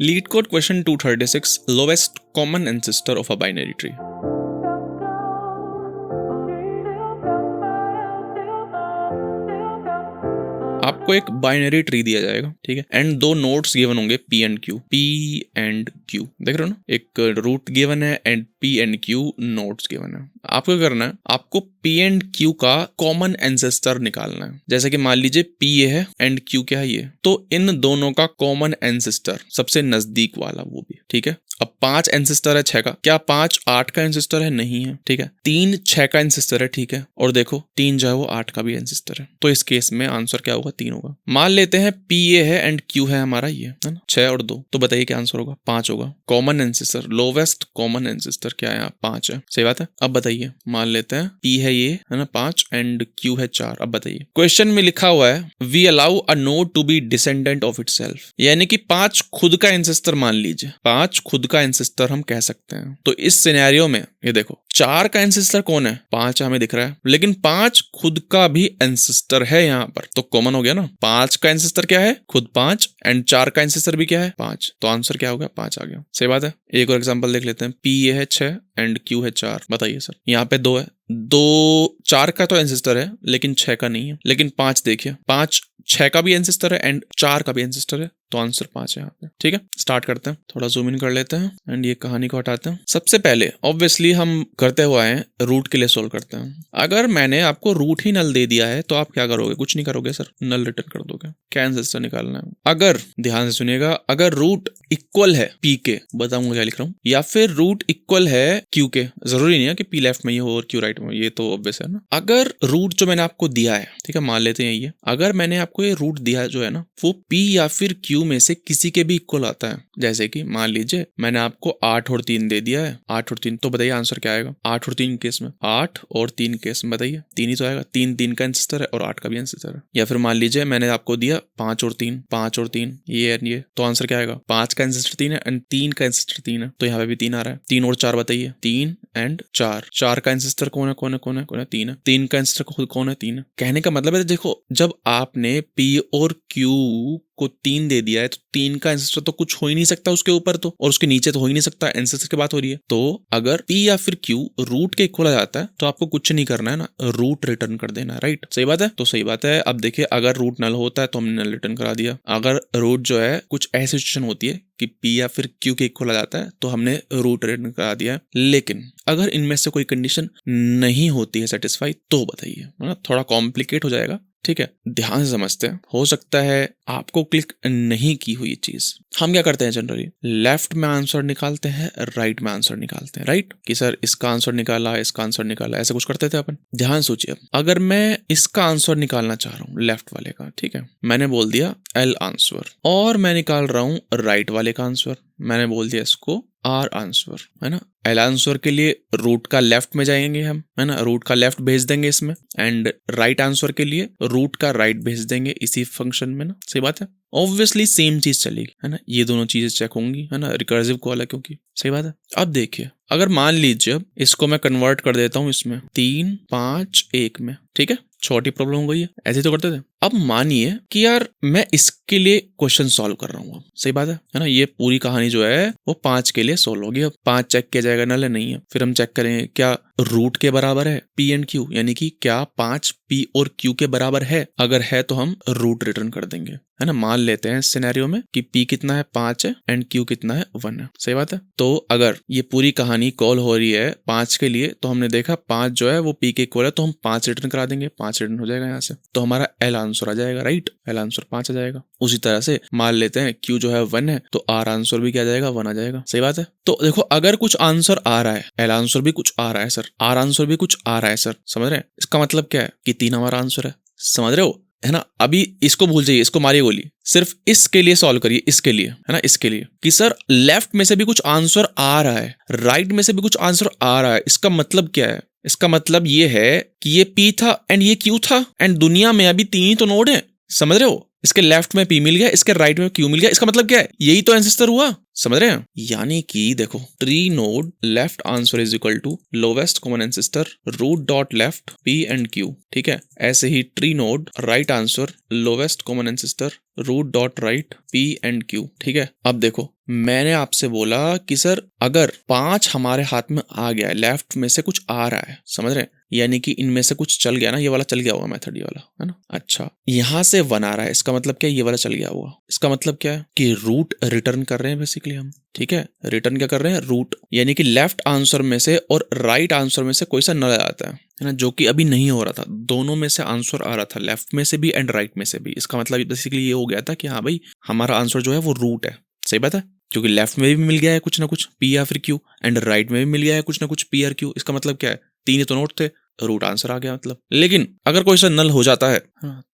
Lead code question 236, lowest common ancestor of a binary tree. आपको एक binary tree दिया जाएगा, ठीक है, एंड दो नोड्स गिवन होंगे पी एंड क्यू। देख रहे हो ना, एक रूट गिवन है and P and Q nodes given है। आपको क्या करना है, आपको पी एंड क्यू का कॉमन एंसेस्टर निकालना है। जैसे कि मान लीजिए पी ये है एंड क्यू क्या है ये, तो इन दोनों का कॉमन एंसेस्टर सबसे नजदीक वाला वो भी, ठीक है। अब 5 एंसेस्टर है 6 का, क्या 5 8 का एंसेस्टर है? नहीं है, ठीक है। 3 6 का एंसेस्टर है, ठीक है, और देखो 3 जो है वो 8 का भी एंसेस्टर है, तो इस केस में आंसर क्या होगा? 3 होगा। मान लेते हैं पी ये है एंड क्यू है हमारा ये, है ना, 6 और 2, तो बताइए क्या आंसर होगा? 5 होगा। Common ancestor, lowest common ancestor क्या है? 5 है, सही बात है। अब बताइए, मान लेते हैं पी है ये, है ना, 5 एंड क्यू है 4। अब बताइए, क्वेश्चन में लिखा हुआ है we allow a node to be descendant of itself, यानी कि 5 खुद का एंसेस्टर, मान लीजिए 5 खुद का एंसेस्टर हम कह सकते हैं। तो इस सिनेरियो में ये देखो 4 का एंसेस्टर कौन है? 5 हमें दिख रहा है, लेकिन 5 खुद का भी एंसेस्टर है यहाँ पर, तो कॉमन हो गया ना। 5 का एंसेस्टर क्या है? खुद 5, एंड 4 का एंसेस्टर भी क्या है? 5, तो आंसर क्या हो गया? 5 आ गया, सही बात है। एक और एग्जांपल देख लेते हैं, पी ये है 6 एंड क्यू है 4। बताइए सर, यहाँ पे 2 है, 4 का तो एंसेस्टर है लेकिन 6 का नहीं है, लेकिन 5 देखिए, 5 6 का भी एंसेस्टर है एंड 4 का भी एंसेस्टर है, तो आंसर 5 है यहाँ पे, ठीक है। स्टार्ट करते हैं, थोड़ा जूम इन कर लेते हैं एंड ये कहानी को हटाते हैं। सबसे पहले ऑब्वियसली हम करते हुए आए रूट के लिए सोल्व करते हैं। अगर मैंने आपको रूट ही नल दे दिया है तो आप क्या करोगे? कुछ नहीं करोगे सर, नल रिटर्न कर दोगे। क्या एंसेस्टर निकालना है? अगर ध्यान से सुनिएगा, अगर रूट इक्वल है पी के, बताऊंगा क्या लिख रहा हूँ, या फिर रूट इक्वल है क्यू के, जरूरी नहीं है कि पी लेफ्ट में ही हो और क्यू राइट में, ये तो ऑब्वियस है ना। अगर रूट जो मैंने आपको दिया है, ठीक है, मान लेते हैं ये, अगर मैंने आपको ये रूट दिया जो है ना, वो पी या फिर क्यू में से किसी के भी इक्वल आता है, जैसे कि मान लीजिए मैंने आपको 8 और 3 दे दिया है, 8 और 3, तो बताइए आंसर क्या आएगा? 8 और 3 केस में, 8 और 3 केस में बताइए 3 ही तो आएगा। 3 का एंसेस्टर है और 8 का भी एंसेस्टर है। या फिर मान लीजिए मैंने आपको दिया 5 और 3, 5 और 3 ये, तो आंसर क्या आएगा? 5 का एंसेस्टर 3 है एंड 3 का एंसेस्टर 3 है, तो यहाँ पे भी 3 आ रहा है। 3 और 4 बताइए, 3 एंड 4 का एंसेस्टर कौन है? 3 है। 3 का एंसेस्टर खुद कौन है? 3 है। कहने का मतलब है, देखो जब आपने पी और क्यू को 3 दे दिया है तो 3 का एंसेस्टर तो कुछ हो ही नहीं सकता उसके ऊपर, तो और उसके नीचे तो हो ही नहीं सकता, एंसेस्टर की बात हो रही है। तो अगर पी या फिर क्यू रूट के इक्वल आ जाता है तो आपको कुछ नहीं करना है ना, रूट रिटर्न कर देना है, राइट? सही बात है, तो सही बात है। अब देखिए, अगर रूट नल होता है तो हमने नल रिटर्न करा दिया। अगर रूट जो है, कुछ ऐसी सिचुएशन होती है कि पी या फिर क्यू के इक्वल आ जाता है तो हमने रूट रिटर्न करा दिया है। लेकिन अगर इनमें से कोई कंडीशन नहीं होती है सेटिस्फाई, तो बताइए, थोड़ा कॉम्प्लिकेट हो जाएगा, ठीक है, ध्यान से समझते हैं। हो सकता है आपको क्लिक नहीं की हुई चीज। हम क्या करते हैं जनरली, लेफ्ट में आंसर निकालते हैं, राइट में आंसर निकालते हैं, राइट, कि सर इसका आंसर निकाला, इसका आंसर निकाला, ऐसे कुछ करते थे अपन। ध्यान सोचिए, अगर मैं इसका आंसर निकालना चाह रहा हूँ, लेफ्ट वाले का, ठीक है, मैंने बोल दिया एल आंसर, और मैं निकाल रहा हूँ राइट वाले का आंसर, मैंने बोल दिया इसको आर आंसर, है ना। एल आंसर के लिए रूट का लेफ्ट में जाएंगे हम, है ना, रूट का लेफ्ट भेज देंगे इसमें, एंड राइट आंसर के लिए रूट का राइट भेज देंगे इसी फंक्शन में ना। सही बात है, ऑब्वियसली सेम चीज चलेगी, है ना, ये दोनों चीजें चेक होंगी, है ना, रिकर्सिव कॉल है क्योंकि। सही बात है। अब देखिए, अगर मान लीजिए अब इसको मैं कन्वर्ट कर देता हूँ इसमें 3 5 1 में, ठीक है, छोटी प्रॉब्लम हो गई है, ऐसे तो करते थे। अब मानिए कि यार मैं इसके लिए क्वेश्चन सॉल्व कर रहा हूँ, सही बात है ना। ये पूरी कहानी जो है वो 5 के लिए सॉल्व होगी। अब 5 चेक किया जाएगा, नल है नहीं है, फिर हम चेक करेंगे क्या रूट के बराबर है पी एंड क्यू, यानी कि क्या 5 पी और क्यू के बराबर है। अगर है तो हम रूट रिटर्न कर देंगे, है ना। मान लेते हैं इस सिनेरियो में कि पी कितना है 5 है एंड क्यू कितना है 1 है, सही बात है। तो अगर ये पूरी कहानी कॉल हो रही है 5 के लिए, तो हमने देखा 5 जो है वो पी के इक्वल है, तो हम 5 रिटर्न करा देंगे, 5 रिटर्न हो जाएगा यहाँ से, तो हमारा एल आंसर आ जाएगा, राइट, एल आंसर 5 आ जाएगा। उसी तरह से मान लेते हैं क्यू जो है 1 है, तो आर आंसर भी क्या जाएगा? 1 आ जाएगा, सही बात है। तो देखो, अगर कुछ आंसर आ रहा है, एल आंसर भी कुछ आ रहा है सर, आर आंसर भी कुछ आ रहा है सर, समझ रहे हैं? इसका मतलब क्या है कि 3 हमारा आंसर है, समझ रहे हो, है ना। अभी इसको भूल जाइए, इसको मारिए गोली, सिर्फ इसके लिए सॉल्व करिए, इसके लिए, है ना, इसके लिए कि सर लेफ्ट में से भी कुछ आंसर आ रहा है, राइट में से भी कुछ आंसर आ रहा है। इसका मतलब क्या है? इसका मतलब ये है कि ये पी था एंड ये क्यू था, एंड दुनिया में अभी 3 ही तो नोड है, समझ रहे हो। इसके लेफ्ट में पी मिल गया, इसके राइट में क्यू मिल गया, इसका मतलब क्या है? यही तो एंसेस्टर हुआ। समझ रहे हैं? यानी कि देखो, tree node left answer is equal to lowest common ancestor root dot left p and q, ठीक है। ऐसे ही tree node right answer lowest common ancestor root dot right p and q, ठीक है। अब देखो, मैंने आपसे बोला कि सर अगर 5 हमारे हाथ में आ गया है, लेफ्ट में से कुछ आ रहा है, समझ रहे हैं, यानी कि इनमें से कुछ चल गया ना, ये वाला चल गया होगा मेथड, ये वाला है ना। अच्छा, यहाँ से 1 आ रहा है, इसका मतलब क्या है, ये वाला चल गया होगा। इसका मतलब क्या है कि रूट रिटर्न कर रहे हैं बेसिकली हम, ठीक है। रिटर्न क्या कर रहे हैं, रूट, यानी कि लेफ्ट आंसर में से और राइट आंसर में से कोई सा नल आता है ना, जो कि अभी नहीं हो रहा था। दोनों में से आंसर आ रहा था, लेफ्ट में से भी एंड राइट में से भी। इसका मतलब बेसिकली ये हो गया था कि हाँ भाई, हमारा आंसर जो है वो रूट है। सही बात है, क्योंकि लेफ्ट में भी मिल गया है कुछ ना कुछ पी या फिर क्यू, एंड राइट में भी मिल गया है कुछ ना कुछ पी और क्यू। इसका मतलब क्या है, 3 ही तो नोट थे, रूट आंसर आ गया मतलब। लेकिन अगर कोई सा नल हो जाता है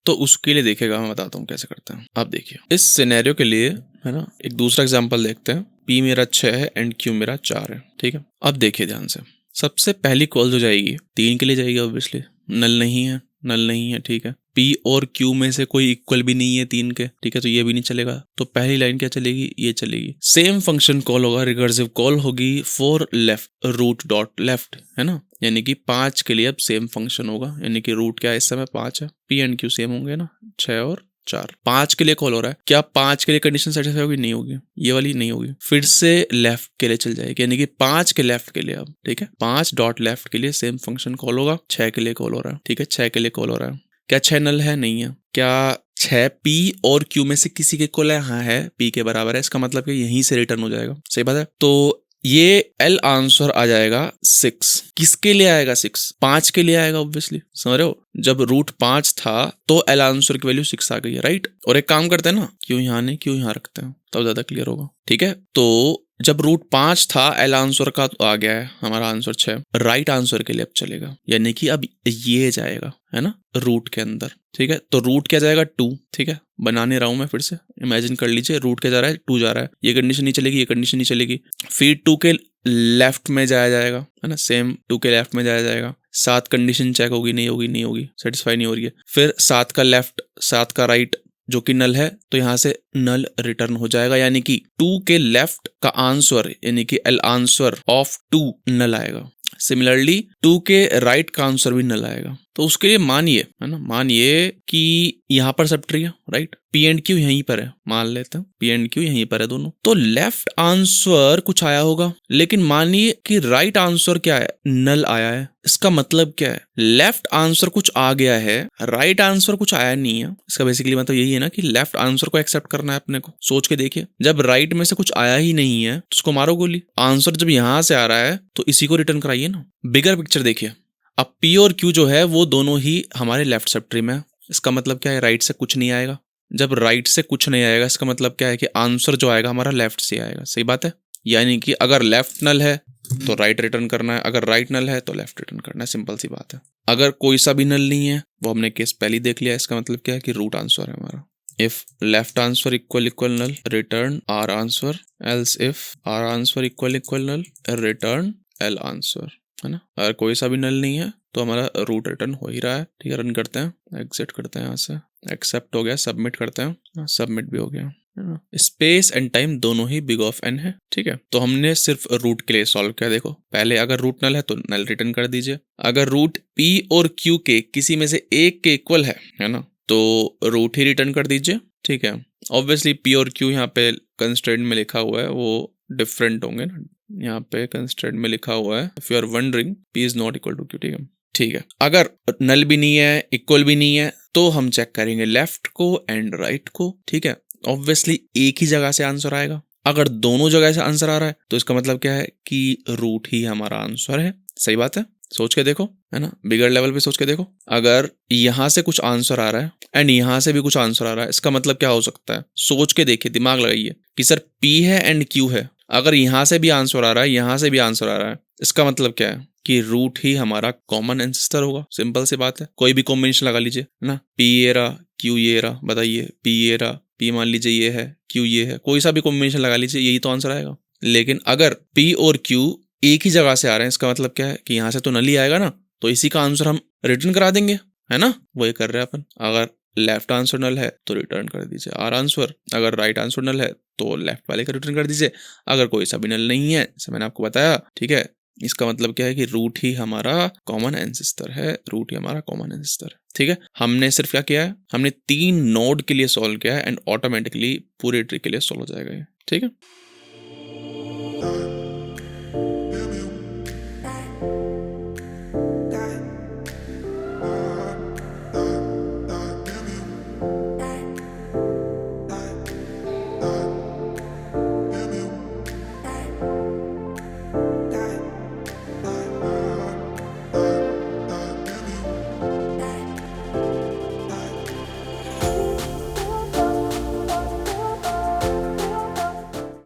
तो उसके लिए देखेगा, मैं बताता हूँ कैसे करते हैं। आप देखिए, इस सिनेरियो के लिए है ना, एक दूसरा एग्जांपल देखते हैं। पी मेरा 6 है एंड क्यू मेरा 4 है, ठीक है। अब देखिए ध्यान से, सबसे पहली कॉल जो जाएगी 3 के लिए जाएगी ऑब्वियसली, नल नहीं है, नल नहीं है, ठीक है। पी और क्यू में से कोई इक्वल भी नहीं है 3 के, ठीक है, तो ये भी नहीं चलेगा। तो पहली लाइन क्या चलेगी, ये चलेगी। सेम फंक्शन कॉल होगा, रिकर्सिव कॉल होगी for left root dot left, है ना, यानी कि 5 के लिए अब सेम फंक्शन होगा, यानी कि रूट क्या है इस समय 5 है, पी एंड क्यू सेम होंगे ना, 6 और 4। 5 के लिए कॉल हो रहा है, क्या 5 के लिए कंडीशन सेटिस्फाई होगी, नहीं होगी, ये वाली नहीं होगी। फिर से लेफ्ट के लिए चल जाएगी, यानी कि 5 के लेफ्ट के लिए अब, ठीक है, 5 डॉट लेफ्ट के लिए सेम फंक्शन कॉल होगा। 6 के लिए कॉल हो रहा है, ठीक है, 6 के लिए कॉल हो रहा है। क्या 6 नल है, नहीं है। क्या 6 पी और क्यू में से किसी के इक्वल है, हाँ है, पी के बराबर है। इसका मतलब कि यहीं से रिटर्न हो जाएगा। सही बात है, तो ये एल आंसर आ जाएगा 6। किसके लिए आएगा 6, 5 के लिए आएगा ऑब्वियसली, समझ रहे हो। जब रूट 5 था तो एल आंसर की वैल्यू 6 आ गई है, राइट। और एक काम करते हैं ना, क्यों यहाँ नहीं क्यों यहाँ रखते हैं, तब ज्यादा क्लियर होगा, ठीक है। तो जब रूट 5 था, एल आंसर का तो आ गया है हमारा आंसर 6, राइट आंसर के लिए अब चलेगा, यानी कि अब ये जाएगा, है ना, रूट के अंदर, ठीक है। तो रूट क्या जाएगा 2, ठीक है, बनाने रहा हूं मैं फिर से, इमेजिन कर लीजिए, रूट क्या जा रहा है 2 जा रहा है, ये कंडीशन नहीं चलेगी, ये कंडीशन नहीं चलेगी। फिर 2 के लेफ्ट में जाया जाएगा, है ना, सेम 2 के लेफ्ट में जाया जाएगा। 7 कंडीशन चेक होगी, नहीं होगी, नहीं होगी, सेटिस्फाई नहीं हो रही है। फिर 7 का लेफ्ट, 7 का राइट जो कि नल है, तो यहां से नल रिटर्न हो जाएगा, यानी कि 2 के लेफ्ट का आंसर, यानी कि एल आंसर ऑफ 2 नल आएगा। सिमिलरली 2 के राइट का आंसर भी नल आएगा। तो उसके लिए मानिए, है ना, मानिए कि यहां पर सब ट्री है, राइट, पी एंड क्यू यहीं पर है, मान लेते हैं पी एंड क्यू यहीं पर है दोनों। तो लेफ्ट आंसर कुछ आया होगा, लेकिन मानिए कि राइट आंसर क्या है, नल आया है। इसका मतलब क्या है, लेफ्ट आंसर कुछ आ गया है, राइट आंसर कुछ आया नहीं है। इसका बेसिकली मतलब यही है ना कि लेफ्ट आंसर को एक्सेप्ट करना है अपने को। सोच के देखिए, जब राइट में से कुछ आया ही नहीं है तो उसको मारो गोली। आंसर जब यहां से आ रहा है तो इसी को रिटर्न कराइए ना। बिगर पिक्चर देखिए, अब पी और क्यू जो है वो दोनों ही हमारे लेफ्ट सब ट्री में है। इसका मतलब क्या है, राइट से कुछ नहीं आएगा। जब राइट से कुछ नहीं आएगा, इसका मतलब क्या है कि आंसर जो आएगा हमारा लेफ्ट से आएगा। सही बात है, यानी कि अगर लेफ्ट नल है तो राइट रिटर्न करना है, अगर राइट नल है तो लेफ्ट रिटर्न करना है, सिंपल सी बात है। अगर कोई सा भी नल नहीं है, वो हमने केस पहले देख लिया, इसका मतलब क्या है कि रूट आंसर है हमारा। If left answer equal null, return r answer, else if r answer equal null, return l answer, है ना। अगर कोई सा भी नल नहीं है तो हमारा रूट रिटर्न हो ही रहा है, ठीक है। रन करते हैं, एग्जिट करते हैं यहाँ से, एक्सेप्ट हो गया, सबमिट करते हैं, सबमिट भी हो गया, है ना। स्पेस एंड टाइम दोनों ही बिग ऑफ एन है, ठीक है। तो हमने सिर्फ रूट के लिए सॉल्व किया। देखो, पहले अगर रूट नल है तो नल रिटर्न कर दीजिए। अगर रूट पी और क्यू के किसी में से एक के इक्वल है ना, तो रूट ही रिटर्न कर दीजिए, ठीक है। ऑब्वियसली पी और क्यू यहाँ पे कंस्ट्रेंट में लिखा हुआ है वो डिफरेंट होंगे ना, यहाँ पे कंस्ट्रेंट में लिखा हुआ है if you are wondering p is not equal to q, ठीक है, ठीक है। अगर नल भी नहीं है, इक्वल भी नहीं है, तो हम चेक करेंगे लेफ्ट को एंड राइट को, ठीक है। ऑब्वियसली एक ही जगह से आंसर आएगा। अगर दोनों जगह से आंसर आ रहा है तो इसका मतलब क्या है कि रूट ही हमारा आंसर है। सही बात है, सोच के देखो, है ना, बिगर लेवल पे सोच के देखो। अगर यहां से कुछ आंसर आ रहा है एंड यहां से भी कुछ आंसर आ रहा है, इसका मतलब क्या हो सकता है, सोच के देखिए, दिमाग लगाइए कि सर पी है एंड क्यू है। अगर यहां से भी आंसर आ रहा है, यहां से भी आंसर आ रहा है, इसका मतलब क्या है कि रूट ही हमारा कॉमन एंसेस्टर होगा। सिंपल सी बात है, कोई भी कॉम्बिनेशन लगा लीजिए, है ना, पी ये रहा, क्यू ये रहा, बताइए, पी ये रहा, पी मान लीजिए ये है, क्यू ये है, कोई सा भी कॉम्बिनेशन लगा लीजिए, यही तो आंसर आएगा। लेकिन अगर पी और क्यू एक ही जगह से आ रहे हैं, इसका मतलब क्या है कि यहां से तो नल ही आएगा ना, तो इसी का आंसर हम रिटर्न करा देंगे, है ना, वही कर रहे हैं अपन। अगर लेफ्ट आंसर नल है तो रिटर्न कर दीजिए आर आंसर, अगर राइट आंसर नल है तो लेफ्ट वाले का रिटर्न कर दीजिए, अगर कोई सा भी नल नहीं है जैसे मैंने आपको बताया, ठीक है। इसका मतलब क्या है कि रूट ही हमारा कॉमन एंसेस्टर है, रूट ही हमारा कॉमन एंसेस्टर है, ठीक है। हमने सिर्फ क्या किया है, हमने 3 नोड के लिए सॉल्व किया है एंड ऑटोमेटिकली पूरे ट्री के लिए सॉल्व हो जाएगा ये, ठीक है।